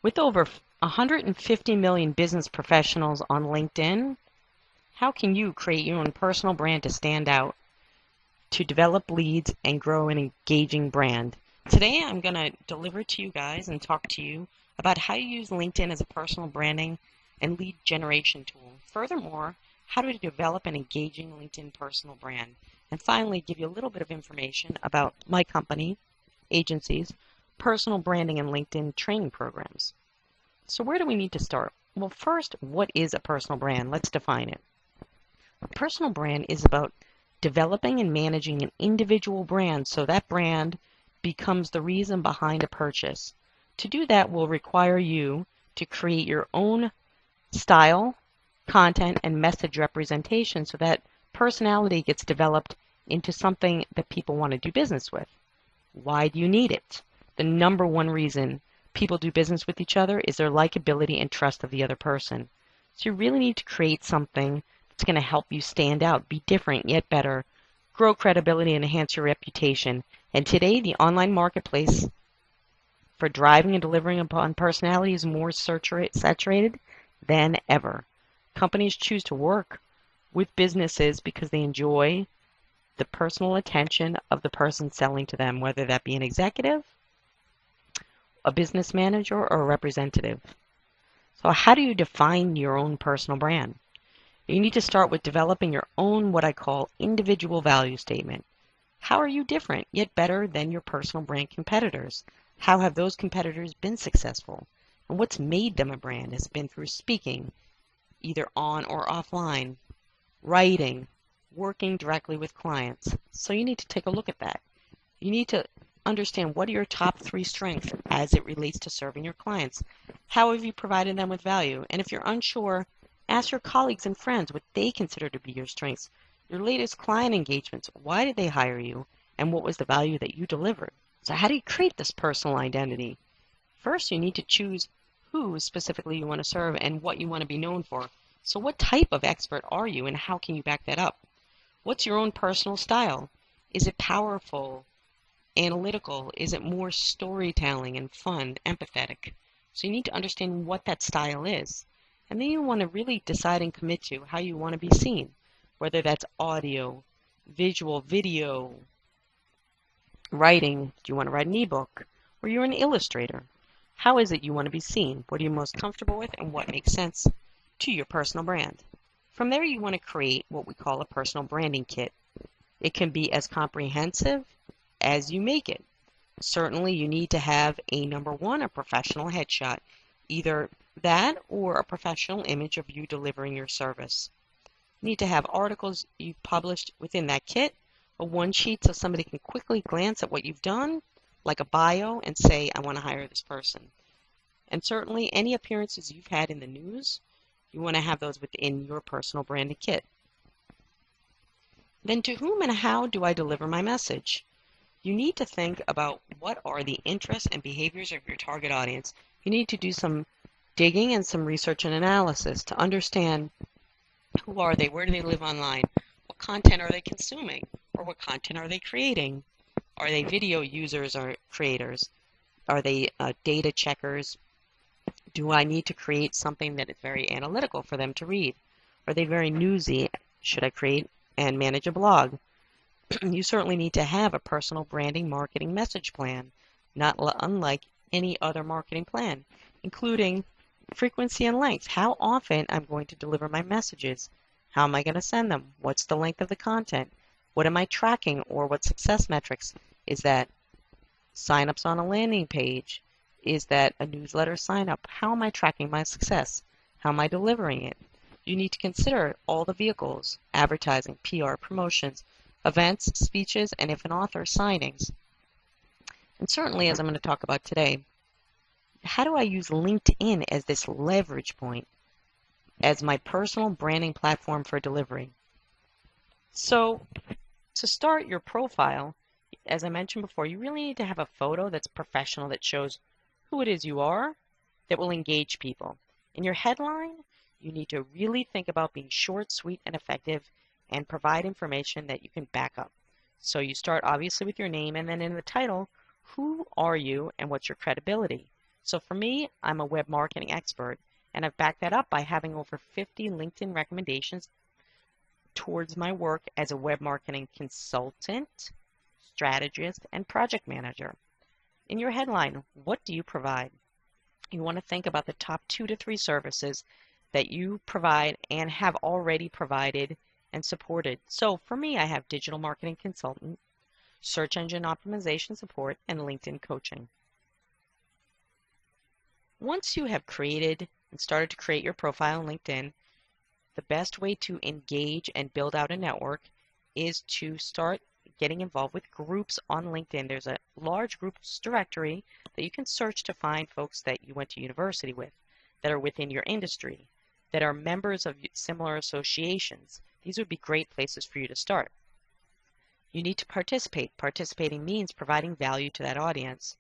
With over 150 million business professionals on LinkedIn, how can you create your own personal brand to stand out, to develop leads, and grow an engaging brand? Today, I'm going to deliver to you guys and talk to you about how you use LinkedIn as a personal branding and lead generation tool. Furthermore, how to develop an engaging LinkedIn personal brand. And finally, give you a little bit of information about my company, agencies, personal branding and LinkedIn training programs. So where do we need to start? Well, first, what is a personal brand? Let's define it. A personal brand is about developing and managing an individual brand so that brand becomes the reason behind a purchase. To do that will require you to create your own style, content, and message representation so that personality gets developed into something that people want to do business with. Why do you need it? The number one reason people do business with each other is their likability and trust of the other person. So you really need to create something that's going to help you stand out, be different yet better, grow credibility, and enhance your reputation. And today, the online marketplace for driving and delivering upon personality is more saturated than ever. Companies choose to work with businesses because they enjoy the personal attention of the person selling to them, whether that be an executive, a business manager, or a representative. So how do you define your own personal brand? You need to start with developing your own, what I call, individual value statement. How are you different, yet better than your personal brand competitors? How have those competitors been successful? And what's made them a brand? Has it been through speaking, either on or offline, writing, working directly with clients? So you need to take a look at that. You need to understand what are your top 3 strengths as it relates to serving your clients. How have you provided them with value? And if you're unsure, ask your colleagues and friends what they consider to be your strengths. Your latest client engagements, why did they hire you? And what was the value that you delivered? So how do you create this personal identity? First, you need to choose who specifically you want to serve and what you want to be known for. So what type of expert are you and how can you back that up? What's your own personal style? Is it powerful, analytical? Is it more storytelling and fun, empathetic? So you need to understand what that style is. And then you want to really decide and commit to how you want to be seen, whether that's audio, visual, video, writing. Do you want to write an ebook? Or you're an illustrator? How is it you want to be seen? What are you most comfortable with and what makes sense to your personal brand? From there, you want to create what we call a personal branding kit. It can be as comprehensive as you make it. Certainly, you need to have a number one, a professional headshot, either that or a professional image of you delivering your service. You need to have articles you've published within that kit, a one sheet so somebody can quickly glance at what you've done, like a bio, and say, I want to hire this person. And certainly, any appearances you've had in the news, you want to have those within your personal branded kit. Then to whom and how do I deliver my message? You need to think about what are the interests and behaviors of your target audience. You need to do some digging and some research and analysis to understand who are they, where do they live online, what content are they consuming, or what content are they creating? Are they video users or creators? Are they data checkers? Do I need to create something that is very analytical for them to read? Are they very newsy? Should I create and manage a blog? You certainly need to have a personal branding marketing message plan, not unlike any other marketing plan, including frequency and length. How often I'm going to deliver my messages? How am I going to send them? What's the length of the content? What am I tracking or what success metrics? Is that signups on a landing page? Is that a newsletter sign up? How am I tracking my success? How am I delivering it? You need to consider all the vehicles, advertising, PR, promotions, events, speeches, and if an author, signings. And certainly, as I'm going to talk about today, how do I use LinkedIn as this leverage point, as my personal branding platform for delivery? So to start your profile, as I mentioned before, you really need to have a photo that's professional, that shows who it is you are, that will engage people. In your headline, you need to really think about being short, sweet, and effective and provide information that you can back up. So you start obviously with your name, and then in the title, who are you and what's your credibility? So for me, I'm a web marketing expert, and I've backed that up by having over 50 LinkedIn recommendations towards my work as a web marketing consultant, strategist, and project manager. In your headline, what do you provide? You want to think about the top 2 to 3 services that you provide and have already provided and supported. So for me, I have digital marketing consultant, search engine optimization support, and LinkedIn coaching. Once you have created and started to create your profile on LinkedIn, the best way to engage and build out a network is to start getting involved with groups on LinkedIn. There's a large groups directory that you can search to find folks that you went to university with, that are within your industry, that are members of similar associations. These would be great places for you to start. You need to participate. Participating means providing value to that audience,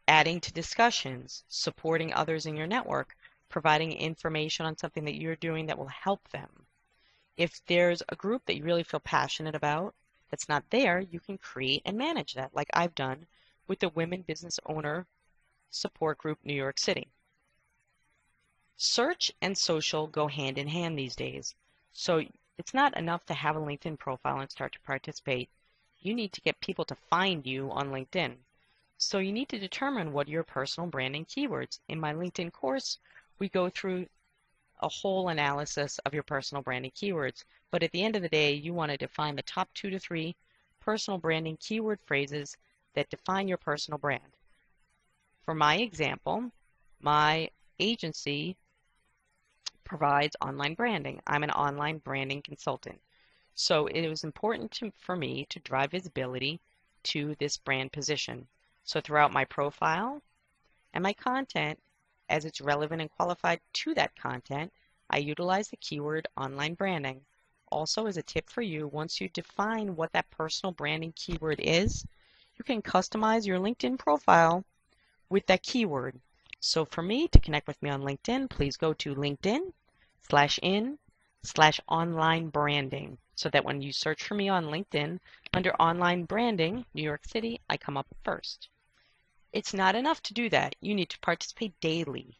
adding to discussions, supporting others in your network, providing information on something that you're doing that will help them. If there's a group that you really feel passionate about that's not there, you can create and manage that, like I've done with the Women Business Owner Support Group New York City. Search and social go hand in hand these days. So it's not enough to have a LinkedIn profile and start to participate. You need to get people to find you on LinkedIn. So you need to determine what are your personal branding keywords. In my LinkedIn course, we go through a whole analysis of your personal branding keywords. But at the end of the day, you want to define the top 2 to 3 personal branding keyword phrases that define your personal brand. For my example, my agency provides online branding. I'm an online branding consultant. So it was important for me to drive visibility to this brand position. So throughout my profile and my content, as it's relevant and qualified to that content, I utilize the keyword online branding. Also, as a tip for you, once you define what that personal branding keyword is, you can customize your LinkedIn profile with that keyword. So for me, to connect with me on LinkedIn, please go to LinkedIn/in/online branding, so that when you search for me on LinkedIn under online branding, New York City, I come up first. It's not enough to do that. You need to participate daily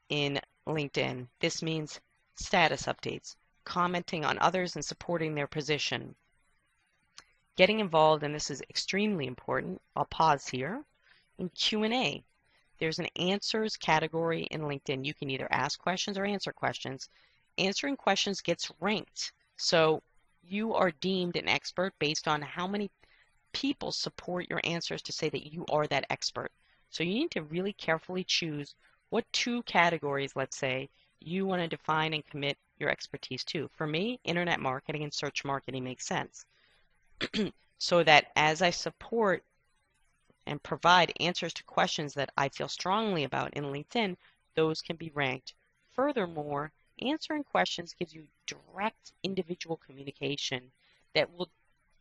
in LinkedIn. This means status updates, commenting on others and supporting their position. Getting involved, and this is extremely important, I'll pause here, in Q&A. There's an answers category in LinkedIn. You can either ask questions or answer questions. Answering questions gets ranked. So you are deemed an expert based on how many people support your answers to say that you are that expert. So you need to really carefully choose what 2 categories, let's say, you want to define and commit your expertise to. For me, internet marketing and search marketing makes sense. So that as I support and provide answers to questions that I feel strongly about in LinkedIn, those can be ranked. Furthermore, answering questions gives you direct individual communication that will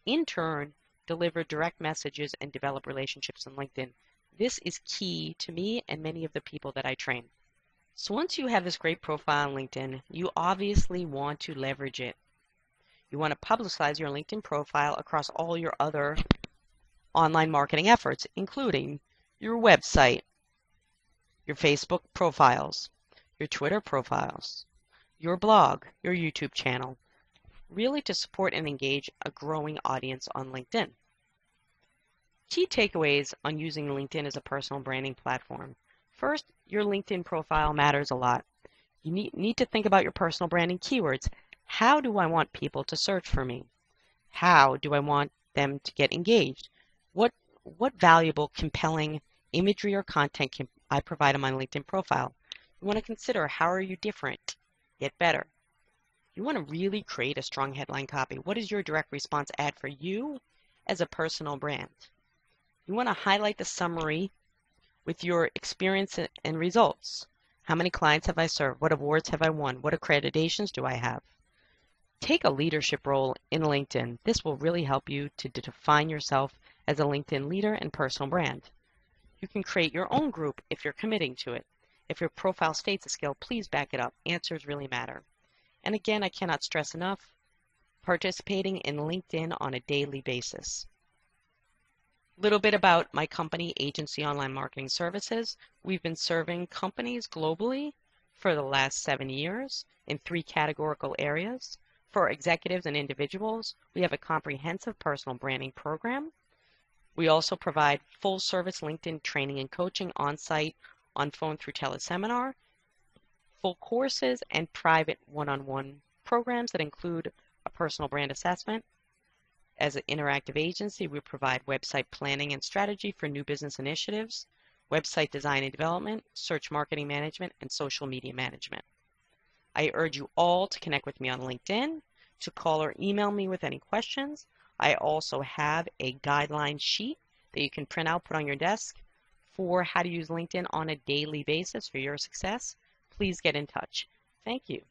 in turn deliver direct messages and develop relationships on LinkedIn. This is key to me and many of the people that I train. So once you have this great profile on LinkedIn, you obviously want to leverage it. You want to publicize your LinkedIn profile across all your other online marketing efforts, including your website, your Facebook profiles, your Twitter profiles, your blog, your YouTube channel, really to support and engage a growing audience on LinkedIn. Key takeaways on using LinkedIn as a personal branding platform. First, your LinkedIn profile matters a lot. You need to think about your personal branding keywords. How do I want people to search for me? How do I want them to get engaged? What valuable, compelling imagery or content can I provide on my LinkedIn profile? You want to consider, how are you different, yet better? You want to really create a strong headline copy. What is your direct response ad for you as a personal brand? You want to highlight the summary with your experience and results. How many clients have I served? What awards have I won? What accreditations do I have? Take a leadership role in LinkedIn. This will really help you to define yourself as a LinkedIn leader and personal brand. You can create your own group if you're committing to it. If your profile states a skill, please back it up. Answers really matter. And again, I cannot stress enough, participating in LinkedIn on a daily basis. Little bit about my company, Agency Online Marketing Services. We've been serving companies globally for the last 7 years in 3 categorical areas. For executives and individuals, we have a comprehensive personal branding program. We also provide full-service LinkedIn training and coaching on-site, on phone through teleseminar, full courses, and private one-on-one programs that include a personal brand assessment. As an interactive agency, we provide website planning and strategy for new business initiatives, website design and development, search marketing management, and social media management. I urge you all to connect with me on LinkedIn, to call or email me with any questions. I also have a guideline sheet that you can print out, put on your desk for how to use LinkedIn on a daily basis for your success. Please get in touch. Thank you.